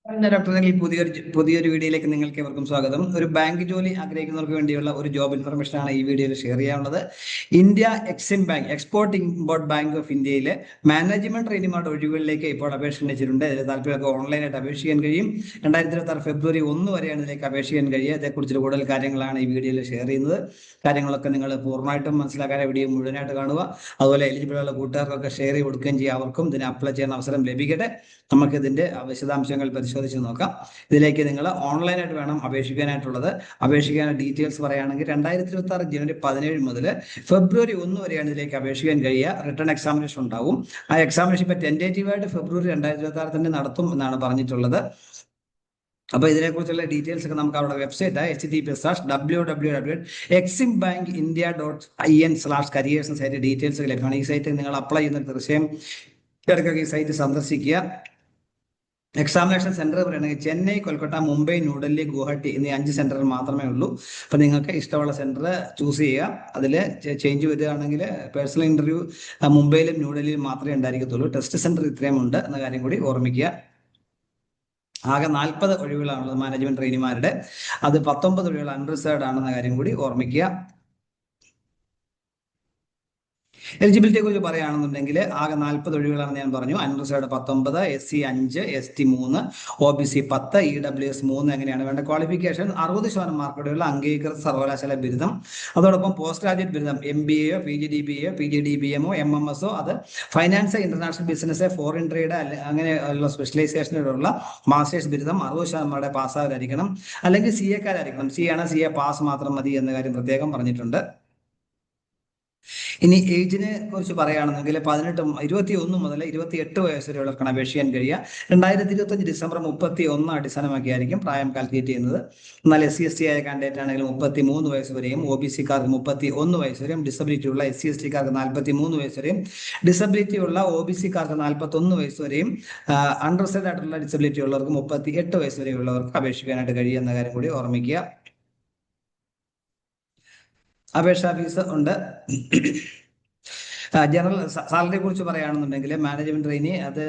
ഡോക്ടറിൽ പുതിയൊരു വീഡിയോയിലേക്ക് നിങ്ങൾക്ക് എവർക്കും സ്വാഗതം. ഒരു ബാങ്ക് ജോലി ആഗ്രഹിക്കുന്നവർക്ക് വേണ്ടിയുള്ള ഒരു ജോബ് ഇൻഫർമേഷൻ ആണ് ഈ വീഡിയോയിൽ ഷെയർ ചെയ്യാനുള്ളത്. India Exim bank, export import bank of ഇന്ത്യയിലെ മാനേജ്മെന്റ് ട്രെയിനിമാരുടെ ഒഴിവുകളിലേക്ക് ഇപ്പോൾ അപേക്ഷ ക്ഷണിച്ചിട്ടുണ്ട്. ഇതിൽ താല്പര്യമൊക്കെ ഓൺലൈനായിട്ട് അപേക്ഷിക്കാൻ കഴിയും. 2026 ഫെബ്രുവരി 1 വരെയാണ് ഇതിലേക്ക് അപേക്ഷിക്കാൻ കഴിയുക. ഇതേക്കുറിച്ച് കൂടുതൽ കാര്യങ്ങളാണ് ഈ വീഡിയോയിൽ ഷെയർ ചെയ്യുന്നത്. കാര്യങ്ങളൊക്കെ നിങ്ങൾ പൂർണ്ണമായിട്ടും മനസ്സിലാക്കാൻ വീഡിയോ മുഴുവനായിട്ട് കാണുക. അതുപോലെ എലിജിബിൾ ഉള്ള കൂട്ടുകാർക്കൊക്കെ ഷെയർ ചെയ്ത് കൊടുക്കുകയും ചെയ്യുക. അവർക്കും ഇതിന് അപ്ലൈ ചെയ്യുന്ന അവസരം ലഭിക്കട്ടെ. നമുക്ക് ഇതിന്റെ വിശദാംശങ്ങൾ പരിശോധിച്ച് നോക്കാം. ഇതിലേക്ക് നിങ്ങൾ ഓൺലൈനായിട്ട് വേണം അപേക്ഷിക്കാനായിട്ടുള്ളത്. അപേക്ഷിക്കാൻ ഡീറ്റെയിൽസ് പറയുകയാണെങ്കിൽ 2026 ജനുവരി 17 മുതൽ ഫെബ്രുവരി 1 വരെയാണ് ഇതിലേക്ക് അപേക്ഷിക്കാൻ കഴിയുക. റിട്ടേൺ എക്സാമിനേഷൻ ഉണ്ടാവും. ആ എക്സാമിനേഷൻ ഇപ്പൊ ടെന്റേറ്റീവായിട്ട് ഫെബ്രുവരി 2026 തന്നെ നടത്തും എന്നാണ് പറഞ്ഞിട്ടുള്ളത്. അപ്പൊ ഇതിനെക്കുറിച്ചുള്ള ഡീറ്റെയിൽസ് ഒക്കെ നമുക്ക് അവരുടെ വെബ്സൈറ്റ് https:/www.eximbankindia.in/careers സൈറ്റ് ഡീറ്റെയിൽസ് ലഭ്യമാണ്. ഈ സൈറ്റ് നിങ്ങൾ അപ്ലൈ ചെയ്യുന്ന തീർച്ചയായും ഈ സൈറ്റ് സന്ദർശിക്കുക. എക്സാമിനേഷൻ സെന്റർ പറയുകയാണെങ്കിൽ ചെന്നൈ, കൊൽക്കത്ത, മുംബൈ, ന്യൂഡൽഹി, ഗുവാഹട്ടി എന്നീ 5 സെന്ററുകൾ മാത്രമേ ഉള്ളൂ. അപ്പൊ നിങ്ങൾക്ക് ഇഷ്ടമുള്ള സെന്റർ ചൂസ് ചെയ്യുക. അതിൽ ചേഞ്ച് വരികയാണെങ്കിൽ പേഴ്സണൽ ഇന്റർവ്യൂ മുംബൈയിലും ന്യൂഡൽഹിയിലും മാത്രമേ ഉണ്ടായിരിക്കത്തുള്ളൂ. ടെസ്റ്റ് സെന്റർ ഇത്രയും ഉണ്ട് എന്ന കാര്യം കൂടി ഓർമ്മിക്കുക. ആകെ 40 ഒഴിവുകളാണുള്ളത് മാനേജ്മെന്റ് ട്രെയിനിമാരുടെ. അത് 19 ഒഴിവുകൾ അൺറിസർവ്ഡ് ആണെന്ന കാര്യം കൂടി ഓർമ്മിക്കുക. എലിജിബിലിറ്റിയെ കുറിച്ച് പറയുകയാണെന്നുണ്ടെങ്കിൽ ആകെ 40 ഒഴിവുകളാണെന്ന് ഞാൻ പറഞ്ഞു. Unreserved 19, SC 5, ST 3, OBC 10, EWS 3 എങ്ങനെയാണ് വേണ്ട. ക്വാളിഫിക്കേഷൻ 60% മാർക്കോടെയുള്ള അംഗീകൃത സർവകലാശാല ബിരുദം, അതോടൊപ്പം പോസ്റ്റ് ഗ്രാജുവേറ്റ് ബിരുദം MBAയോ PGDBAയോ PGDBMോ MMSോ, അത് finance, international business, foreign trade അങ്ങനെയുള്ള സ്പെഷ്യലൈസേഷനിലുള്ള മാസ്റ്റേഴ്സ് ബിരുദം 60% പാസ്സാകാനായിരിക്കണം. അല്ലെങ്കിൽ CA-കാരായിരിക്കണം. CA പാസ് മാത്രം മതി എന്ന കാര്യം പ്രത്യേകം പറഞ്ഞിട്ടുണ്ട്. ഇനി ഏജിനെ കുറിച്ച് പറയുകയാണെന്നെങ്കിൽ 21 മുതൽ 28 വയസ്സ് വരെയുള്ളവർക്കാണ് അപേക്ഷിക്കാൻ കഴിയുക. 2025 ഡിസംബർ 31 അടിസ്ഥാനമാക്കിയായിരിക്കും പ്രായം കാൽക്കുലേറ്റ് ചെയ്യുന്നത്. എന്നാൽ SC/ST ആയ കാൻഡിഡേറ്റ് ആണെങ്കിൽ 33 വയസ്സ് വരെയും, OBC-കാർക്ക് 31 വയസ്സ് വരെയും, ഡിസബിലിറ്റി ഉള്ള SC/ST-കാർക്ക് 43 വയസ്സ് വരെയും, ഡിസബിലിറ്റി ഉള്ള OBC-കാർക്ക് 41 വയസ്സ് വരെയും, അൺറിസർവ്ഡ് ആയിട്ടുള്ള ഡിസബിലിറ്റി ഉള്ളവർക്ക് 38 വയസ്സ് വരെയുള്ളവർക്ക് അപേക്ഷിക്കാനായിട്ട് കഴിയുന്ന കാര്യം കൂടി ഓർമ്മിക്കുക. അപേക്ഷാ ഫീസ് ഉണ്ട്. ജനറൽ സാലറിയെ കുറിച്ച് പറയുകയാണെന്നുണ്ടെങ്കിൽ മാനേജ്മെന്റ് ട്രെയിനി അത്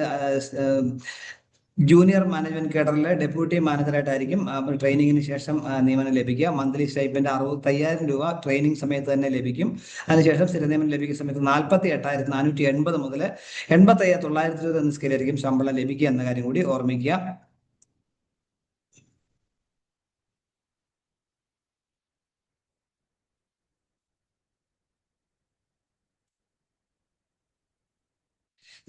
ജൂനിയർ മാനേജ്മെന്റ് കേഡറിലെ ഡെപ്യൂട്ടി മാനേജറായിട്ടായിരിക്കും ട്രെയിനിങ്ങിന് ശേഷം നിയമനം ലഭിക്കുക. മന്ത്ലി സ്റ്റൈപ്പൻഡ് 65,000 രൂപ ട്രെയിനിങ് സമയത്ത് തന്നെ ലഭിക്കും. അതിനുശേഷം സ്ഥിര നിയമനം ലഭിക്കുന്ന സമയത്ത് 48,480 മുതൽ 85,920 എന്ന സ്കെയിലായിരിക്കും ശമ്പളം ലഭിക്കുക എന്ന കാര്യം കൂടി ഓർമ്മിക്കുക.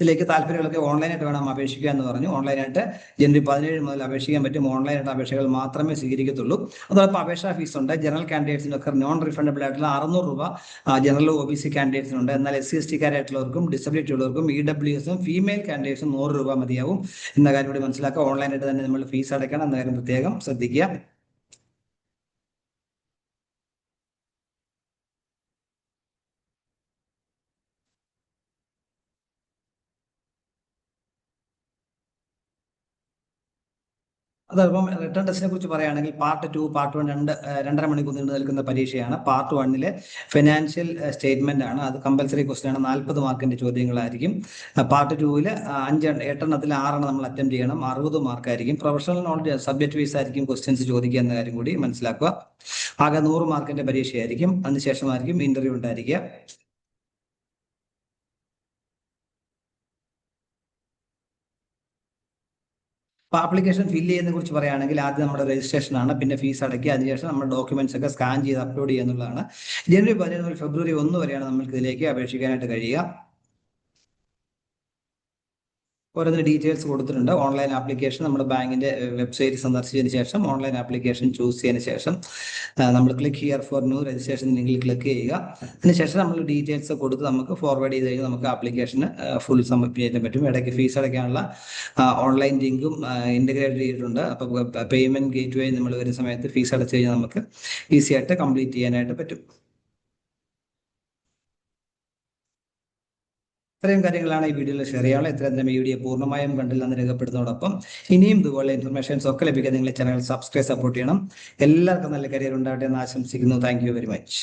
ഇതിലേക്ക് താല്പര്യങ്ങളൊക്കെ ഓൺലൈനായിട്ട് വേണം അപേക്ഷിക്കുക എന്ന് പറഞ്ഞു. ഓൺലൈനായിട്ട് ജനുവരി 17 മുതൽ അപേക്ഷിക്കാൻ പറ്റും. ഓൺലൈനായിട്ട് അപേക്ഷകൾ മാത്രമേ സ്വീകരിക്കത്തുള്ളൂ. അതോടൊപ്പം അപേക്ഷാ ഫീസ് ഉണ്ട്. ജനറൽ കാൻഡിഡേറ്റ്സിനൊക്കെ നോൺ റിഫണ്ടബിൾ ആയിട്ടുള്ള 600 രൂപ ജനറൽ OBC കാൻഡിഡേറ്റ്സിനുണ്ട്. എന്നാൽ SC/ST-കാരായിട്ടുള്ളവർക്കും ഡിസബിലിറ്റി ഉള്ളവർക്കും EWS-ഉം ഫീമെയിൽ കാൻഡിഡേറ്റ്സും 100 രൂപ മതിയാവും എന്ന കാര്യം കൂടി മനസ്സിലാക്കുക. ഓൺലൈനായിട്ട് തന്നെ നമ്മൾ ഫീസ് അടയ്ക്കണം എന്ന കാര്യം പ്രത്യേകം ശ്രദ്ധിക്കുക. അതോടൊപ്പം റിട്ടേൺ ടെസ്റ്റിനെ കുറിച്ച് പറയുകയാണെങ്കിൽ പാർട്ട് 2, പാർട്ട് 1 2.5 മണിക്കൂർ നീണ്ടു നിൽക്കുന്ന പരീക്ഷയാണ്. പാർട്ട് 1 ഫിനാൻഷ്യൽ സ്റ്റേറ്റ്മെന്റ് ആണ്. അത് കമ്പൽസറി ക്വസ്റ്റ്യൻ ആണ്. 40 മാർക്കിന്റെ ചോദ്യങ്ങളായിരിക്കും. പാർട്ട് 2 8 നമ്മൾ അറ്റംപ്റ്റ് ചെയ്യണം. 60 മാർക്കായിരിക്കും. പ്രൊഫഷണൽ നോളജ് സബ്ജക്ട് വൈസ് ആയിരിക്കും ക്വസ്റ്റ്യൻസ് ചോദിക്കുക എന്ന കാര്യം കൂടി മനസ്സിലാക്കുക. ആകെ 100 മാർക്കിന്റെ പരീക്ഷയായിരിക്കും. അതിനുശേഷമായിരിക്കും ഇന്റർവ്യൂ ഉണ്ടായിരിക്കുക. അപ്പോൾ ആപ്ലിക്കേഷൻ ഫില്ല് ചെയ്യുന്നതിനെ കുറിച്ച് പറയുകയാണെങ്കിൽ ആദ്യം നമ്മുടെ രജിസ്ട്രേഷൻ ആണ്, പിന്നെ ഫീസ് അടയ്ക്കുക. അതിനുശേഷം നമ്മുടെ ഡോക്യുമെന്റ്സ് ഒക്കെ സ്കാൻ ചെയ്ത് അപ്ലോഡ് ചെയ്യുക എന്നുള്ളതാണ്. ജനുവരി 17 മുതൽ ഫെബ്രുവരി 1 വരെയാണ് നമുക്ക് ഇതിലേക്ക് അപേക്ഷിക്കാനായിട്ട് കഴിയുക. ഓരോന്നിന് ഡീറ്റെയിൽസ് കൊടുത്തിട്ടുണ്ട്. ഓൺലൈൻ ആപ്ലിക്കേഷൻ നമ്മുടെ ബാങ്കിന്റെ വെബ്സൈറ്റ് സന്ദർശിച്ചതിന് ശേഷം ഓൺലൈൻ ആപ്ലിക്കേഷൻ ചൂസ് ചെയ്തതിന് ശേഷം നമ്മൾ click here for new registration ലിങ്കിൽ ക്ലിക്ക് ചെയ്യുക. അതിനുശേഷം നമ്മൾ ഡീറ്റെയിൽസ് കൊടുത്ത് നമുക്ക് ഫോർവേഡ് ചെയ്ത് കഴിഞ്ഞാൽ നമുക്ക് ആപ്ലിക്കേഷന് ഫുൾ സബ്മിറ്റ് ചെയ്യാൻ പറ്റും. ഇടയ്ക്ക് ഫീസ് അടയ്ക്കാനുള്ള ഓൺലൈൻ ലിങ്കും ഇന്റഗ്രേറ്റ് ചെയ്തിട്ടുണ്ട്. അപ്പോൾ പേയ്മെന്റ് ഗേറ്റ് വഴി നമ്മൾ വരുന്ന സമയത്ത് ഫീസ് അടച്ചു കഴിഞ്ഞാൽ നമുക്ക് ഈസി ആയിട്ട് കംപ്ലീറ്റ് ചെയ്യാനായിട്ട് പറ്റും. ഇത്രയും കാര്യങ്ങളാണ് ഈ വീഡിയോയിൽ ഷെയർ ചെയ്യാനുള്ളത്. ഇത്രയും ഈ വീഡിയോ പൂർണ്ണമായും കണ്ടില്ലെന്ന് രേഖപ്പെടുത്തുന്നതോടൊപ്പം ഇനിയും ഇതുപോലെ ഇൻഫർമേഷൻസ് ഒക്കെ ലഭിക്കാൻ നിങ്ങൾ ചാനൽ സബ്സ്ക്രൈബ് സപ്പോർട്ട് ചെയ്യണം. എല്ലാവർക്കും നല്ല കരിയർ ഉണ്ടാവട്ടെ എന്ന് ആശംസിക്കുന്നു. Thank you very much.